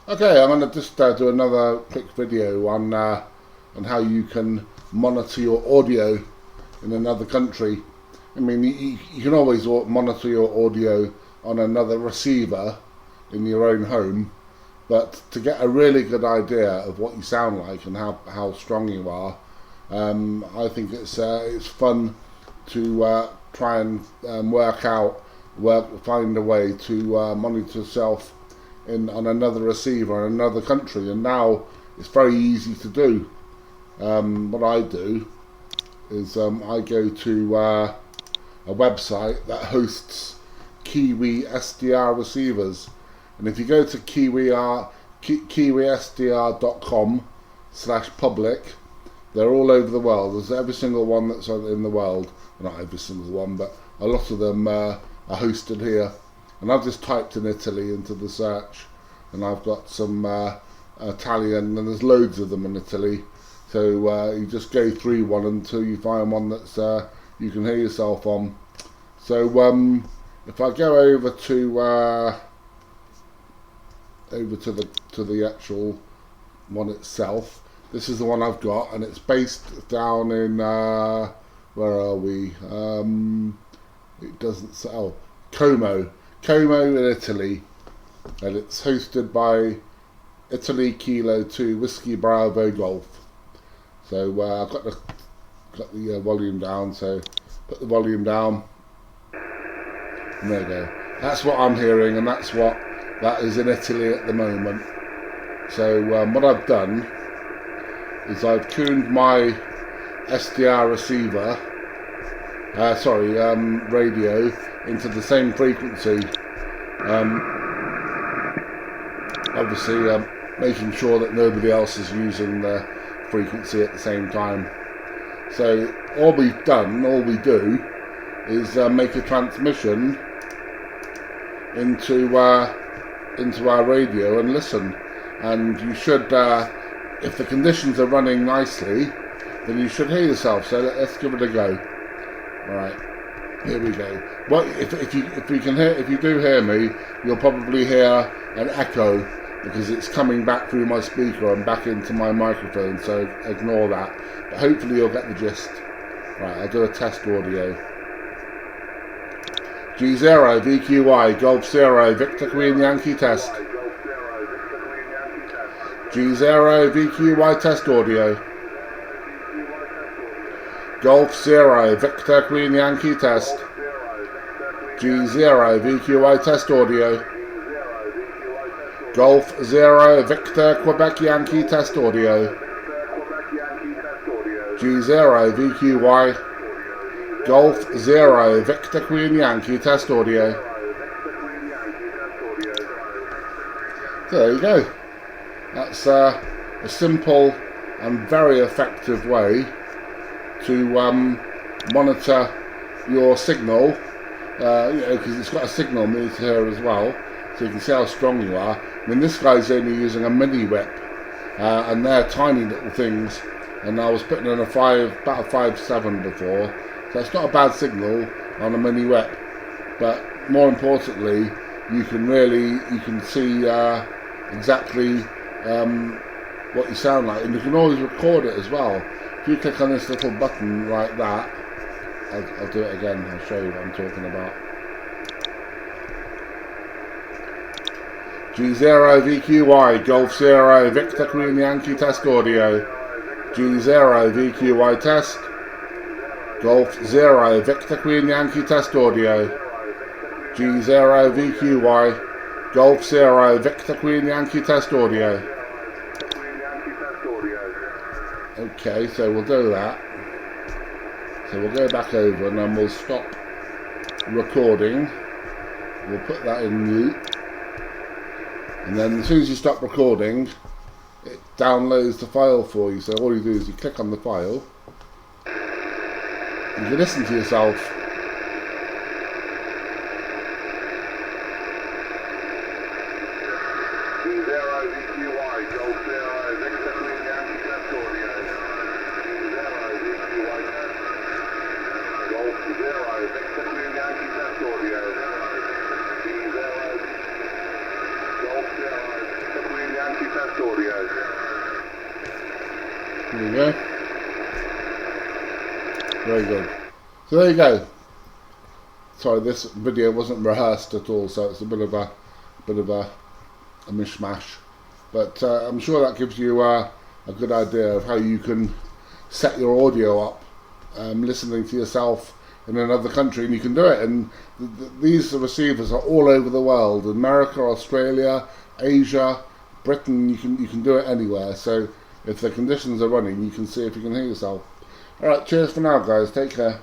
Okay, I'm going to just do another quick video on how you can monitor your audio in another country. I mean, you can always monitor your audio on another receiver in your own home, but to get a really good idea of what you sound like and how strong you are, I think it's fun to try and find a way to monitor yourself on another receiver in another country. And now it's very easy to do. What I do is I go to a website that hosts Kiwi SDR receivers, and if you go to kiwisdr.com/public, they're all over the world. There's every single one that's in the world. Well, not every single one, but a lot of them are hosted here. And I've just typed in Italy into the search, and I've got some Italian, and there's loads of them in Italy. So you just go through one until you find one that's you can hear yourself on. So if I go over to the actual one itself, this is the one I've got, and it's based down in where are we? It doesn't say. Oh, Como in Italy, and it's hosted by Italy Kilo 2 Whiskey Bravo Golf. So I've got the volume down, so put the volume down, and there you go. That's what I'm hearing, and that is in Italy at the moment. So what I've done is I've tuned my SDR receiver, radio, into the same frequency. Obviously, making sure that nobody else is using the frequency at the same time. So all we do is make a transmission into our radio and listen. And you should, if the conditions are running nicely, then you should hear yourself. So let's give it a go. All right, here we go. Well, if you do hear me, you'll probably hear an echo because it's coming back through my speaker and back into my microphone. So ignore that. But hopefully you'll get the gist. Right, I'll do a test audio. G0 VQY Golf 0 Victor Queen Yankee test. G0 VQY test audio. Golf 0 Victor Queen Yankee test. G0 VQY test audio. Golf 0 Victor Quebec Yankee test audio. G0 VQY Golf 0 Victor Queen Yankee test audio. There you go. That's a simple and very effective way to monitor your signal, because it's got a signal meter here as well, so you can see how strong you are. I mean, this guy's only using a mini whip, and they're tiny little things, and I was putting in about a 5.7 before, so it's not a bad signal on a mini whip. But more importantly, you can see exactly what you sound like, and you can always record it as well. If you click on this little button like that, I'll do it again, I'll show you what I'm talking about. G0 VQY Golf 0 Victor Queen Yankee test audio. G0 VQY test. Golf 0 Victor Queen Yankee test audio. G0 VQY Golf 0 Victor Queen Yankee test audio. Okay, so we'll do that. So we'll go back over and then we'll stop recording. We'll put that in mute. And then as soon as you stop recording, it downloads the file for you. So all you do is you click on the file. You can listen to yourself. There you go. Very good. So there you go. Sorry, this video wasn't rehearsed at all, so it's a bit of a mishmash. But I'm sure that gives you a good idea of how you can set your audio up, listening to yourself in another country, and you can do it. And these receivers are all over the world: America, Australia, Asia, Britain. You can do it anywhere. So if the conditions are running, you can see if you can hear yourself. All right, cheers for now, guys. Take care.